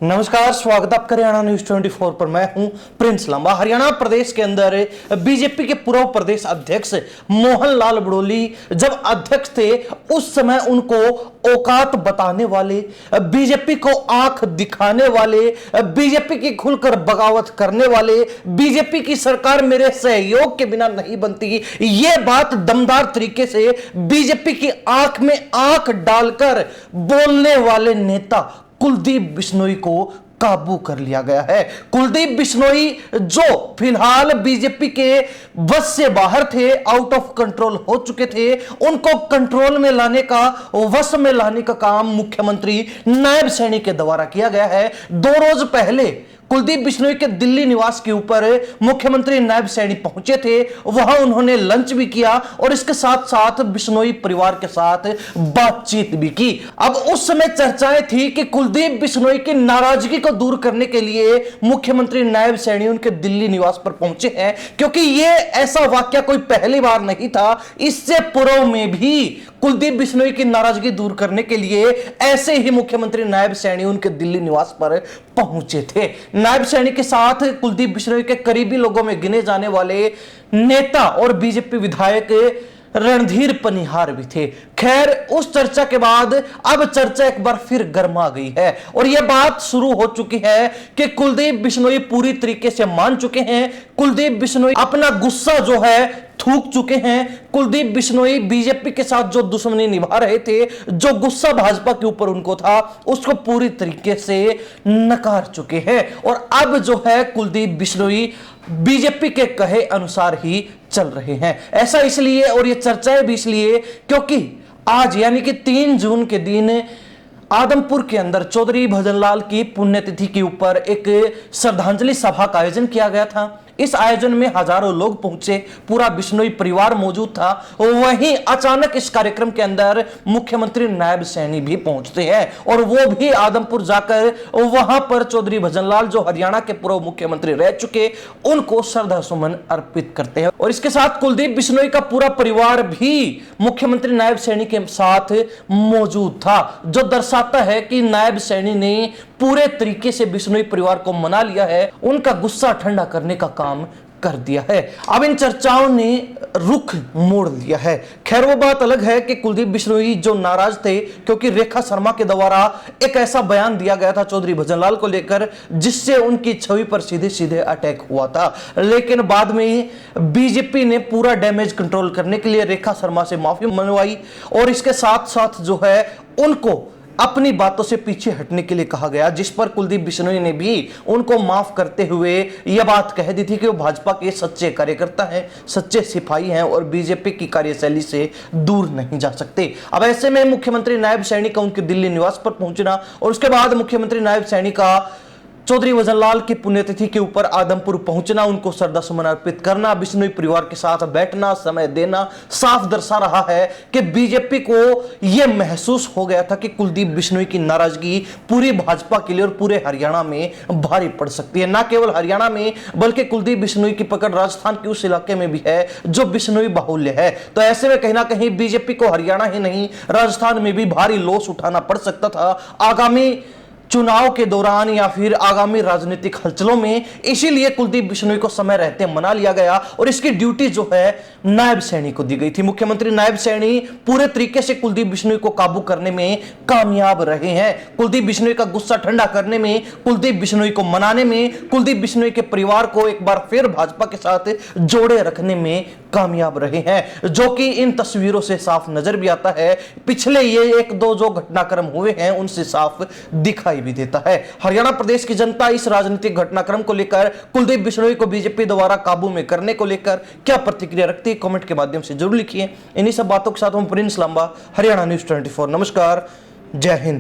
नमस्कार, स्वागत आपका हरियाणा न्यूज 24 पर। मैं हूं प्रिंस लांबा। हरियाणा प्रदेश के अंदर बीजेपी के पूर्व प्रदेश अध्यक्ष मोहन लाल बड़ोली जब अध्यक्ष थे उस समय उनको औकात बताने वाले, बीजेपी को आंख दिखाने वाले, बीजेपी की खुलकर बगावत करने वाले, बीजेपी की सरकार मेरे सहयोग के बिना नहीं बनती, ये बात दमदार तरीके से बीजेपी की आंख में आंख डालकर बोलने वाले नेता कुलदीप बिश्नोई को काबू कर लिया गया है। कुलदीप बिश्नोई जो फिलहाल बीजेपी के बस से बाहर थे, आउट ऑफ कंट्रोल हो चुके थे, उनको कंट्रोल में लाने का, वश में लाने का काम मुख्यमंत्री नायब सैनी के द्वारा किया गया है। 2 रोज पहले कुलदीप बिश्नोई के दिल्ली निवास के ऊपर मुख्यमंत्री नायब सैनी पहुंचे थे, वहां उन्होंने लंच भी किया और इसके साथ साथ बिश्नोई परिवार के साथ बातचीत भी की। अब उस समय चर्चाएं थी कि कुलदीप बिश्नोई की नाराजगी को दूर करने के लिए मुख्यमंत्री नायब सैनी उनके दिल्ली निवास पर पहुंचे हैं, क्योंकि यह ऐसा वाकया कोई पहली बार नहीं था। इससे पूर्व में भी कुलदीप बिश्नोई की नाराजगी दूर करने के लिए ऐसे ही मुख्यमंत्री नायब सैनी उनके दिल्ली निवास पर पहुंचे थे। नायब सैनी के साथ कुलदीप बिश्नोई के करीबी लोगों में गिने जाने वाले नेता और बीजेपी विधायक रणधीर पनिहार भी थे। खैर, उस चर्चा के बाद अब चर्चा एक बार फिर गर्मा गई है और यह बात शुरू हो चुकी है कि कुलदीप बिश्नोई पूरी तरीके से मान चुके हैं। कुलदीप बिश्नोई अपना गुस्सा जो है थूक चुके हैं। कुलदीप बिश्नोई बीजेपी के साथ जो दुश्मनी निभा रहे थे, जो गुस्सा भाजपा के ऊपर उनको था, उसको पूरी तरीके से नकार चुके हैं और अब जो है कुलदीप बिश्नोई बीजेपी के कहे अनुसार ही चल रहे हैं। ऐसा इसलिए और ये चर्चाएं भी इसलिए क्योंकि आज यानी कि 3 जून के दिन आदमपुर के अंदर चौधरी भजनलाल की पुण्यतिथि के ऊपर एक श्रद्धांजलि सभा का आयोजन किया गया था। इस आयोजन में हजारों लोग पहुंचे, पूरा बिश्नोई परिवार मौजूद था। वहीं अचानक इस कार्यक्रम के अंदर मुख्यमंत्री नायब सैनी भी पहुंचते हैं और वो भी आदमपुर जाकर वहां पर चौधरी भजनलाल जो हरियाणा के पूर्व मुख्यमंत्री रह चुके, उनको श्रद्धा सुमन अर्पित करते हैं। और इसके साथ कुलदीप बिश्नोई का पूरा परिवार भी मुख्यमंत्री नायब सैनी के साथ मौजूद था, जो दर्शाता है कि नायब सैनी ने पूरे तरीके से बिश्नोई परिवार को मना लिया है, उनका गुस्सा ठंडा करने का काम कर दिया है। अब इन चर्चाओं ने रुख मोड़ लिया है। खैर, वो बात अलग है कि कुलदीप बिश्नोई जो नाराज थे क्योंकि रेखा शर्मा के द्वारा एक ऐसा बयान दिया गया था चौधरी भजनलाल को लेकर जिससे उनकी छवि पर सीधे सीधे अटैक हुआ था। लेकिन बाद में बीजेपी ने पूरा डैमेज कंट्रोल करने के लिए रेखा शर्मा से माफी मनवाई और इसके साथ साथ जो है उनको अपनी बातों से पीछे हटने के लिए कहा गया, जिस पर कुलदीप बिश्नोई ने भी उनको माफ करते हुए यह बात कह दी थी कि वो भाजपा के सच्चे कार्यकर्ता हैं, सच्चे सिपाही हैं और बीजेपी की कार्यशैली से दूर नहीं जा सकते। अब ऐसे में मुख्यमंत्री नायब सैनी का उनके दिल्ली निवास पर पहुंचना और उसके बाद मुख्यमंत्री नायब सैनी का चौधरी भजनलाल की पुण्यतिथि के ऊपर आदमपुर पहुंचना, उनको श्रद्धा सुमन अर्पित करना, बिश्नोई परिवार के साथ बैठना, समय देना, साफ दर्शा रहा है कि बीजेपी को यह महसूस हो गया था कि कुलदीप बिश्नोई की नाराजगी पूरी भाजपा के लिए और पूरे हरियाणा में भारी पड़ सकती है। न केवल हरियाणा में बल्कि कुलदीप बिश्नोई की पकड़ राजस्थान के उस इलाके में भी है जो बिश्नोई बाहुल्य है। तो ऐसे में कहीं ना कहीं बीजेपी को हरियाणा ही नहीं राजस्थान में भी भारी लॉस उठाना पड़ सकता था आगामी चुनाव के दौरान या फिर आगामी राजनीतिक हलचलों में। इसीलिए कुलदीप बिश्नोई को समय रहते मना लिया गया और इसकी ड्यूटी जो है नायब सैनी को दी गई थी। मुख्यमंत्री नायब सैनी पूरे तरीके से कुलदीप बिश्नोई को काबू करने में कामयाब रहे हैं। कुलदीप बिश्नोई का गुस्सा ठंडा करने में, कुलदीप बिश्नोई को मनाने में, कुलदीप बिश्नोई के परिवार को एक बार फिर भाजपा के साथ जोड़े रखने में कामयाब रहे हैं, जो कि इन तस्वीरों से साफ नजर भी आता है। पिछले ये 1-2 जो घटनाक्रम हुए हैं उनसे साफ दिखाई भी देता है। हरियाणा प्रदेश की जनता इस राजनीतिक घटनाक्रम को लेकर, कुलदीप बिश्नोई को बीजेपी द्वारा काबू में करने को लेकर क्या प्रतिक्रिया रखती है, कमेंट के माध्यम से जरूर लिखिए। इन्हीं सब बातों के साथ हम प्रिंस लांबा, हरियाणा न्यूज 24। नमस्कार, जय हिंद।